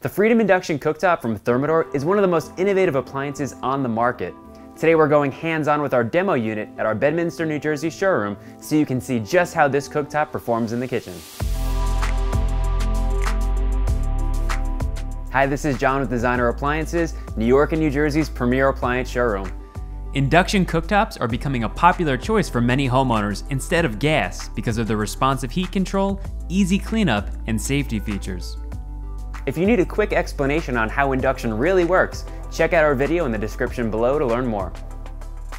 The Freedom Induction Cooktop from Thermador is one of the most innovative appliances on the market. Today we're going hands-on with our demo unit at our Bedminster, New Jersey showroom so you can see just how this cooktop performs in the kitchen. Hi, this is John with Designer Appliances, New York and New Jersey's premier appliance showroom. Induction cooktops are becoming a popular choice for many homeowners instead of gas because of their responsive heat control, easy cleanup, and safety features. If you need a quick explanation on how induction really works, check out our video in the description below to learn more.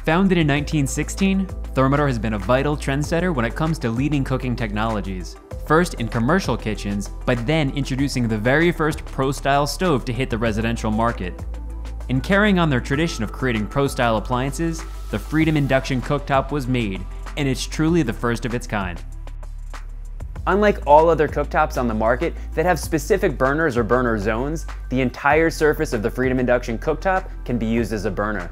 Founded in 1916, Thermador has been a vital trendsetter when it comes to leading cooking technologies. First in commercial kitchens, but then introducing the very first pro-style stove to hit the residential market. In carrying on their tradition of creating pro-style appliances, the Freedom Induction Cooktop was made, and it's truly the first of its kind. Unlike all other cooktops on the market that have specific burners or burner zones, the entire surface of the Freedom Induction Cooktop can be used as a burner.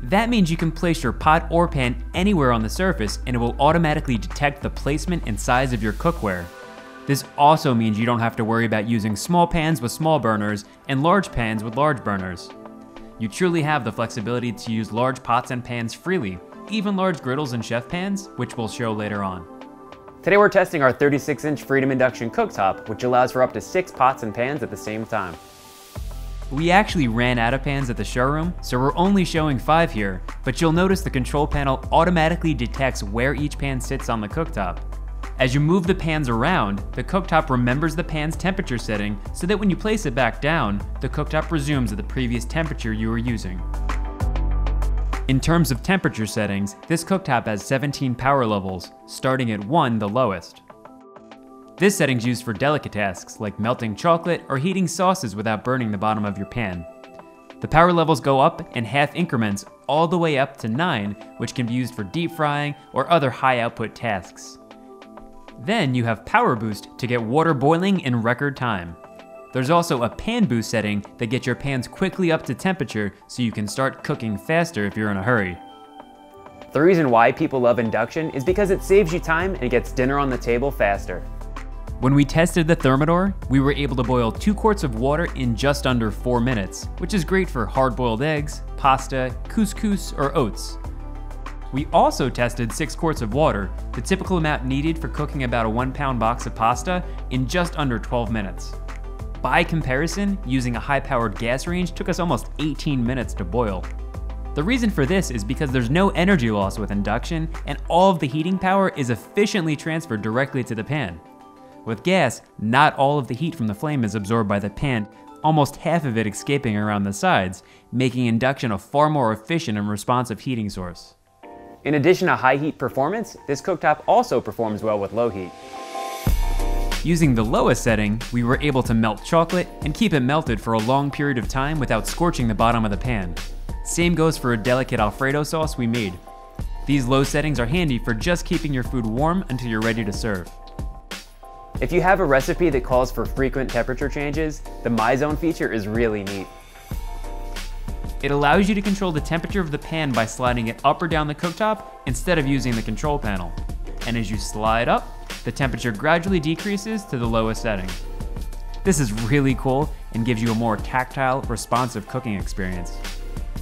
That means you can place your pot or pan anywhere on the surface and it will automatically detect the placement and size of your cookware. This also means you don't have to worry about using small pans with small burners and large pans with large burners. You truly have the flexibility to use large pots and pans freely, even large griddles and chef pans, which we'll show later on. Today we're testing our 36-inch Freedom Induction Cooktop, which allows for up to 6 pots and pans at the same time. We actually ran out of pans at the showroom, so we're only showing 5 here, but you'll notice the control panel automatically detects where each pan sits on the cooktop. As you move the pans around, the cooktop remembers the pan's temperature setting so that when you place it back down, the cooktop resumes at the previous temperature you were using. In terms of temperature settings, this cooktop has 17 power levels, starting at 1, the lowest. This setting's used for delicate tasks like melting chocolate or heating sauces without burning the bottom of your pan. The power levels go up in half increments all the way up to 9, which can be used for deep frying or other high output tasks. Then you have power boost to get water boiling in record time. There's also a pan boost setting that gets your pans quickly up to temperature so you can start cooking faster if you're in a hurry. The reason why people love induction is because it saves you time and gets dinner on the table faster. When we tested the Thermador, we were able to boil 2 quarts of water in just under 4 minutes, which is great for hard-boiled eggs, pasta, couscous, or oats. We also tested 6 quarts of water, the typical amount needed for cooking about a 1-pound box of pasta, in just under 12 minutes. By comparison, using a high-powered gas range took us almost 18 minutes to boil. The reason for this is because there's no energy loss with induction, and all of the heating power is efficiently transferred directly to the pan. With gas, not all of the heat from the flame is absorbed by the pan, almost half of it escaping around the sides, making induction a far more efficient and responsive heating source. In addition to high heat performance, this cooktop also performs well with low heat. Using the lowest setting, we were able to melt chocolate and keep it melted for a long period of time without scorching the bottom of the pan. Same goes for a delicate Alfredo sauce we made. These low settings are handy for just keeping your food warm until you're ready to serve. If you have a recipe that calls for frequent temperature changes, the MyZone feature is really neat. It allows you to control the temperature of the pan by sliding it up or down the cooktop instead of using the control panel. And as you slide up, the temperature gradually decreases to the lowest setting. This is really cool and gives you a more tactile, responsive cooking experience.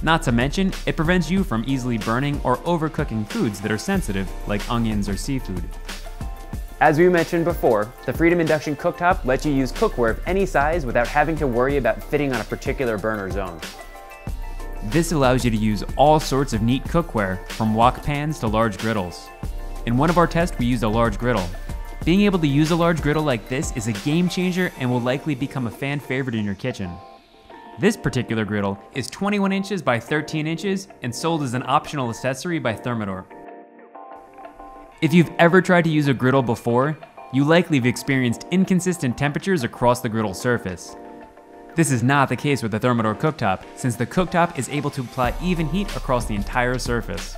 Not to mention, it prevents you from easily burning or overcooking foods that are sensitive, like onions or seafood. As we mentioned before, the Freedom Induction Cooktop lets you use cookware of any size without having to worry about fitting on a particular burner zone. This allows you to use all sorts of neat cookware, from wok pans to large griddles. In one of our tests, we used a large griddle. Being able to use a large griddle like this is a game changer and will likely become a fan favorite in your kitchen. This particular griddle is 21 inches by 13 inches and sold as an optional accessory by Thermador. If you've ever tried to use a griddle before, you likely have experienced inconsistent temperatures across the griddle surface. This is not the case with the Thermador cooktop, since the cooktop is able to apply even heat across the entire surface.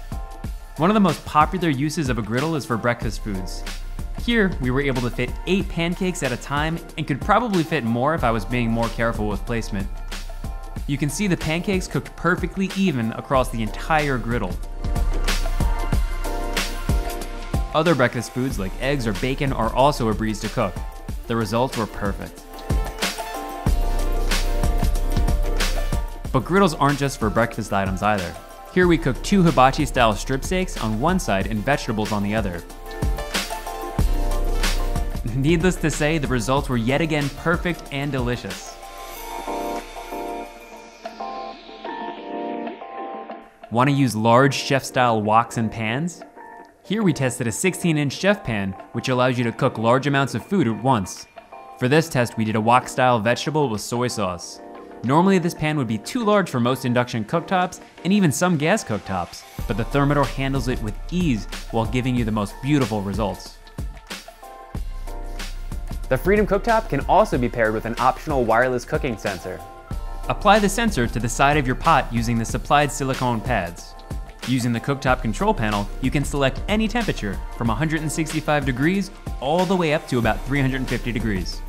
One of the most popular uses of a griddle is for breakfast foods. Here, we were able to fit 8 pancakes at a time and could probably fit more if I was being more careful with placement. You can see the pancakes cooked perfectly even across the entire griddle. Other breakfast foods like eggs or bacon are also a breeze to cook. The results were perfect. But griddles aren't just for breakfast items either. Here we cook 2 hibachi-style strip steaks on one side and vegetables on the other. Needless to say, the results were yet again perfect and delicious. Want to use large chef-style woks and pans? Here we tested a 16-inch chef pan, which allows you to cook large amounts of food at once. For this test, we did a wok-style vegetable with soy sauce. Normally this pan would be too large for most induction cooktops and even some gas cooktops, but the Thermador handles it with ease while giving you the most beautiful results. The Freedom Cooktop can also be paired with an optional wireless cooking sensor. Apply the sensor to the side of your pot using the supplied silicone pads. Using the cooktop control panel, you can select any temperature from 165 degrees all the way up to about 350 degrees.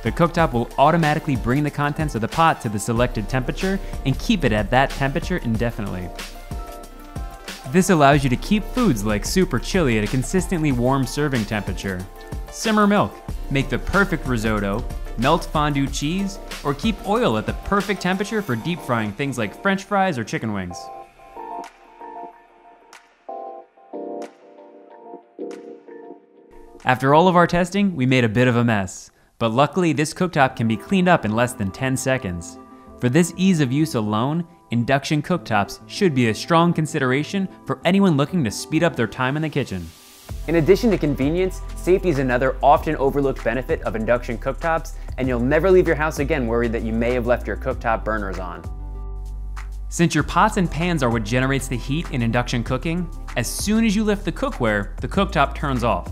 The cooktop will automatically bring the contents of the pot to the selected temperature and keep it at that temperature indefinitely. This allows you to keep foods like soup or chili at a consistently warm serving temperature. Simmer milk, make the perfect risotto, melt fondue cheese, or keep oil at the perfect temperature for deep frying things like French fries or chicken wings. After all of our testing, we made a bit of a mess. But luckily, this cooktop can be cleaned up in less than 10 seconds. For this ease of use alone, induction cooktops should be a strong consideration for anyone looking to speed up their time in the kitchen. In addition to convenience, safety is another often overlooked benefit of induction cooktops, and you'll never leave your house again worried that you may have left your cooktop burners on. Since your pots and pans are what generates the heat in induction cooking, as soon as you lift the cookware, the cooktop turns off.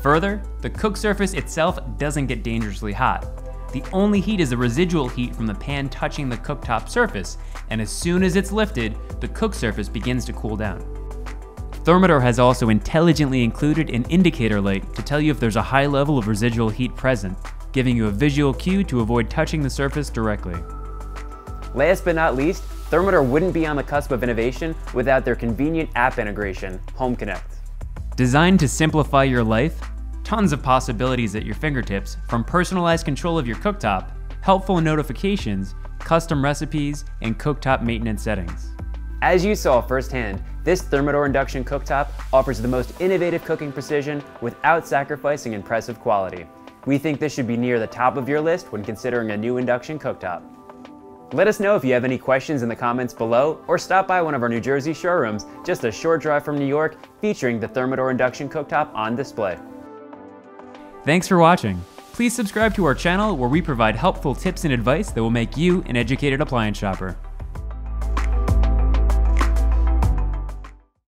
Further, the cook surface itself doesn't get dangerously hot. The only heat is the residual heat from the pan touching the cooktop surface, and as soon as it's lifted, the cook surface begins to cool down. Thermador has also intelligently included an indicator light to tell you if there's a high level of residual heat present, giving you a visual cue to avoid touching the surface directly. Last but not least, Thermador wouldn't be on the cusp of innovation without their convenient app integration, Home Connect. Designed to simplify your life, tons of possibilities at your fingertips, from personalized control of your cooktop, helpful notifications, custom recipes, and cooktop maintenance settings. As you saw firsthand, this Thermador Induction Cooktop offers the most innovative cooking precision without sacrificing impressive quality. We think this should be near the top of your list when considering a new induction cooktop. Let us know if you have any questions in the comments below, or stop by one of our New Jersey showrooms just a short drive from New York, featuring the Thermador Induction Cooktop on display. Thanks for watching. Please subscribe to our channel where we provide helpful tips and advice that will make you an educated appliance shopper.